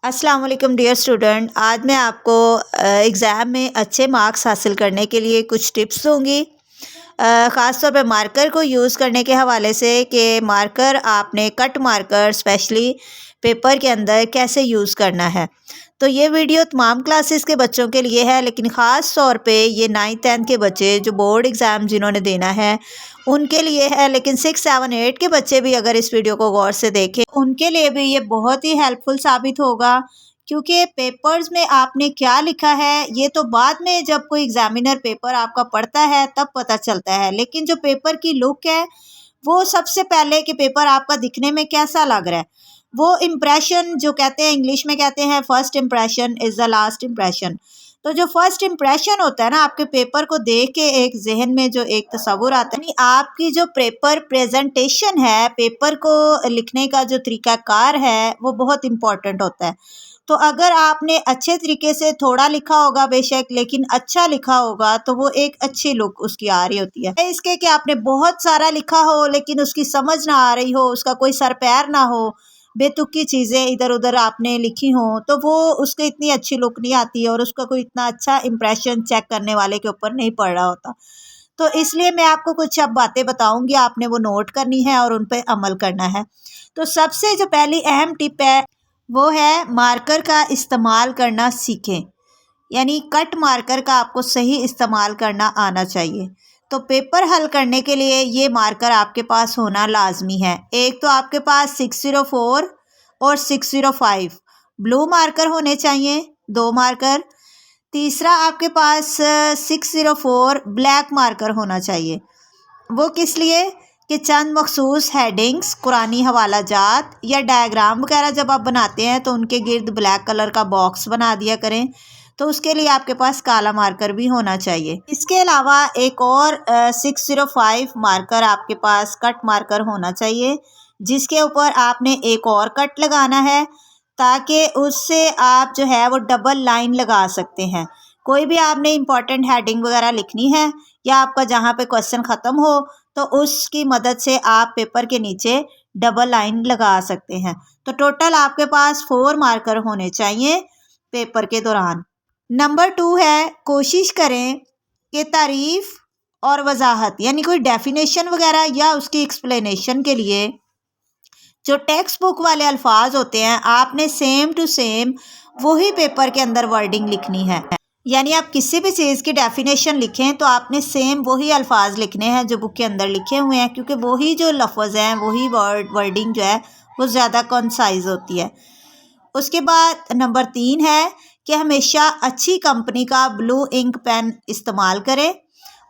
अस्सलाम वालेकुम dear student. आज मैं आपको एग्ज़ाम में अच्छे मार्क्स हासिल करने के लिए कुछ टिप्स दूंगी। ख़ास तौर पे मार्कर को यूज़ करने के हवाले से कि मार्कर आपने कट मार्कर स्पेशली पेपर के अंदर कैसे यूज़ करना है। तो ये वीडियो तमाम क्लासेस के बच्चों के लिए है, लेकिन ख़ास तौर पे ये 9th 10th के बच्चे जो बोर्ड एग्ज़ाम जिन्होंने देना है उनके लिए है। लेकिन 6 7 8 के बच्चे भी अगर इस वीडियो को गौर से देखें उनके लिए भी ये बहुत ही हेल्पफुल साबित होगा, क्योंकि पेपर्स में आपने क्या लिखा है ये तो बाद में जब कोई एग्जामिनर पेपर आपका पढ़ता है तब पता चलता है, लेकिन जो पेपर की लुक है वो सबसे पहले कि पेपर आपका दिखने में कैसा लग रहा है, वो इम्प्रेशन जो कहते हैं, इंग्लिश में कहते हैं first impression is the last impression. तो जो फर्स्ट इम्प्रेशन होता है ना, आपके पेपर को देख के एक जहन में जो एक तस्वुर आता है, यानी आपकी जो पेपर प्रेजेंटेशन है, पेपर को लिखने का जो तरीकाकार है वो बहुत इम्पोर्टेंट होता है। तो अगर आपने अच्छे तरीके से थोड़ा लिखा होगा बेशक, लेकिन अच्छा लिखा होगा तो वो एक अच्छी लुक उसकी आ रही होती है। इसके कि आपने बहुत सारा लिखा हो लेकिन उसकी समझ ना आ रही हो, उसका कोई सर पैर ना हो, बेतुकी चीज़ें इधर उधर आपने लिखी हों, तो वो उसकी इतनी अच्छी लुक नहीं आती है और उसका कोई इतना अच्छा इम्प्रेशन चेक करने वाले के ऊपर नहीं पड़ रहा होता। तो इसलिए मैं आपको कुछ अब बातें बताऊंगी, आपने वो नोट करनी है और उन पर अमल करना है। तो सबसे जो पहली अहम टिप है वो है मार्कर का इस्तेमाल करना सीखें, यानी कट मार्कर का आपको सही इस्तेमाल करना आना चाहिए। तो पेपर हल करने के लिए ये मार्कर आपके पास होना लाजमी है। एक तो आपके पास 604 और 605 ब्लू मार्कर होने चाहिए, 2 मार्कर। तीसरा आपके पास 604 ब्लैक मार्कर होना चाहिए। वो किस लिए कि चंद मखसूस हेडिंग्स, कुरानी हवाला जात या डायग्राम वगैरह जब आप बनाते हैं तो उनके गिर्द ब्लैक कलर का बॉक्स बना दिया करें, तो उसके लिए आपके पास काला मार्कर भी होना चाहिए। इसके अलावा एक और 605 मार्कर आपके पास कट मार्कर होना चाहिए, जिसके ऊपर आपने एक और कट लगाना है ताकि उससे आप जो है वो डबल लाइन लगा सकते हैं। कोई भी आपने इम्पॉर्टेंट हेडिंग वगैरह लिखनी है या आपका जहाँ पे क्वेश्चन ख़त्म हो तो उसकी मदद से आप पेपर के नीचे डबल लाइन लगा सकते हैं। तो टोटल आपके पास 4 मार्कर होने चाहिए पेपर के दौरान। नंबर 2 है, कोशिश करें कि तारीफ़ और वजाहत यानी कोई डेफिनेशन वगैरह या उसकी एक्सप्लेनेशन के लिए जो टेक्स्ट बुक वाले अल्फाज होते हैं आपने सेम टू सेम वही पेपर के अंदर वर्डिंग लिखनी है। यानी आप किसी भी चीज़ की डेफिनेशन लिखें तो आपने सेम वही अल्फाज लिखने हैं जो बुक के अंदर लिखे हुए हैं, क्योंकि वही जो लफ्ज़ हैं वही वर्डिंग जो है वो ज़्यादा कंसाइज होती है। उसके बाद नंबर 3 है कि हमेशा अच्छी कंपनी का ब्लू इंक पेन इस्तेमाल करें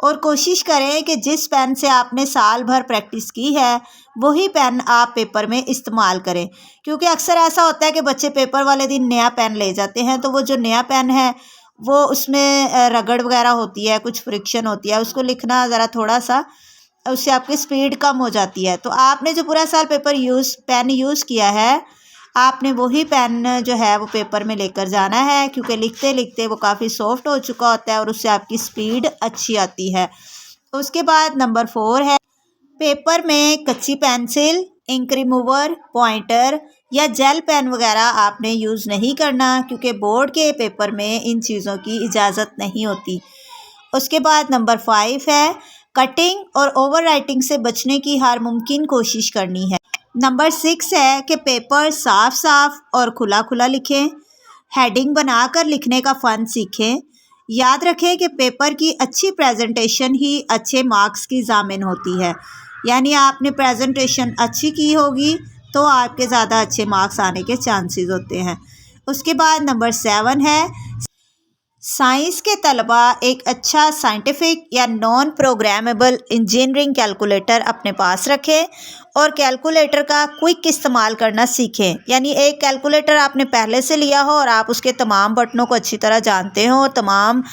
और कोशिश करें कि जिस पेन से आपने साल भर प्रैक्टिस की है वही पेन आप पेपर में इस्तेमाल करें, क्योंकि अक्सर ऐसा होता है कि बच्चे पेपर वाले दिन नया पेन ले जाते हैं, तो वो जो नया पेन है वो उसमें रगड़ वगैरह होती है, कुछ फ्रिक्शन होती है, उसको लिखना ज़रा थोड़ा सा उससे आपकी स्पीड कम हो जाती है। तो आपने जो पूरा साल पेन यूज़ किया है आपने वही पेन जो है वो पेपर में लेकर जाना है, क्योंकि लिखते लिखते वो काफ़ी सॉफ्ट हो चुका होता है और उससे आपकी स्पीड अच्छी आती है। उसके बाद नंबर 4 है, पेपर में कच्ची पेंसिल, इंक रिमूवर, पॉइंटर या जेल पेन वगैरह आपने यूज़ नहीं करना, क्योंकि बोर्ड के पेपर में इन चीज़ों की इजाज़त नहीं होती। उसके बाद नंबर 5 है, कटिंग और ओवर राइटिंग से बचने की हर मुमकिन कोशिश करनी है। नंबर 6 है कि पेपर साफ साफ और खुला खुला लिखें, हेडिंग बनाकर लिखने का फ़न सीखें। याद रखें कि पेपर की अच्छी प्रेजेंटेशन ही अच्छे मार्क्स की ज़ामिन होती है, यानी आपने प्रेजेंटेशन अच्छी की होगी तो आपके ज़्यादा अच्छे मार्क्स आने के चांसेस होते हैं। उसके बाद नंबर 7 है, साइंस के तलबा एक अच्छा साइंटिफिक या नॉन प्रोग्रामेबल इंजीनियरिंग कैलकुलेटर अपने पास रखें और कैलकुलेटर का क्विक इस्तेमाल करना सीखें। यानी एक कैलकुलेटर आपने पहले से लिया हो और आप उसके तमाम बटनों को अच्छी तरह जानते हो, तमाम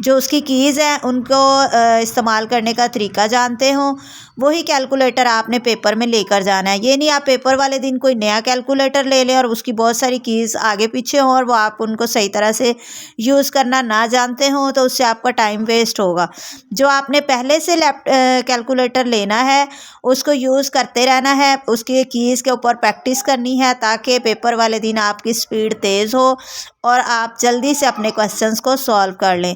जो उसकी कीज़ हैं उनको इस्तेमाल करने का तरीका जानते हो, वही कैलकुलेटर आपने पेपर में लेकर जाना है। ये नहीं आप पेपर वाले दिन कोई नया कैलकुलेटर ले लें और उसकी बहुत सारी कीज़ आगे पीछे हों और वो आप उनको सही तरह से यूज़ करना ना जानते हो, तो उससे आपका टाइम वेस्ट होगा। जो आपने पहले से कैलकुलेटर लेना है उसको यूज़ करते रहना है, उसके कीज़ के ऊपर प्रैक्टिस करनी है ताकि पेपर वाले दिन आपकी स्पीड तेज़ हो और आप जल्दी से अपने क्वेश्चंस को सॉल्व कर लें।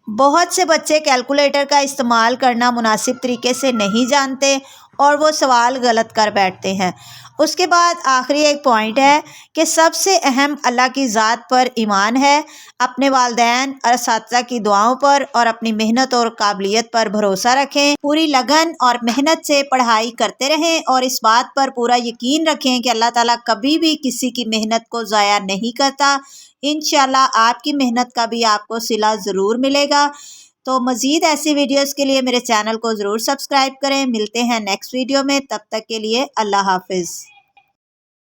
बहुत से बच्चे कैलकुलेटर का इस्तेमाल करना मुनासिब तरीके से नहीं जानते और वो सवाल गलत कर बैठते हैं। उसके बाद आखिरी एक पॉइंट है कि सबसे अहम अल्लाह की ज़ात पर ईमान है, अपने वालिदैन और असातिज़ा की दुआओं पर और अपनी मेहनत और काबिलियत पर भरोसा रखें। पूरी लगन और मेहनत से पढ़ाई करते रहें और इस बात पर पूरा यकीन रखें कि अल्लाह ताला कभी भी किसी की मेहनत को ज़ाया नहीं करता। इंशाल्लाह आपकी मेहनत का भी आपको सिला ज़रूर मिलेगा। तो मज़ीद ऐसी वीडियोस के लिए मेरे चैनल को ज़रूर सब्सक्राइब करें। मिलते हैं नेक्स्ट वीडियो में, तब तक के लिए अल्लाह हाफ़िज़।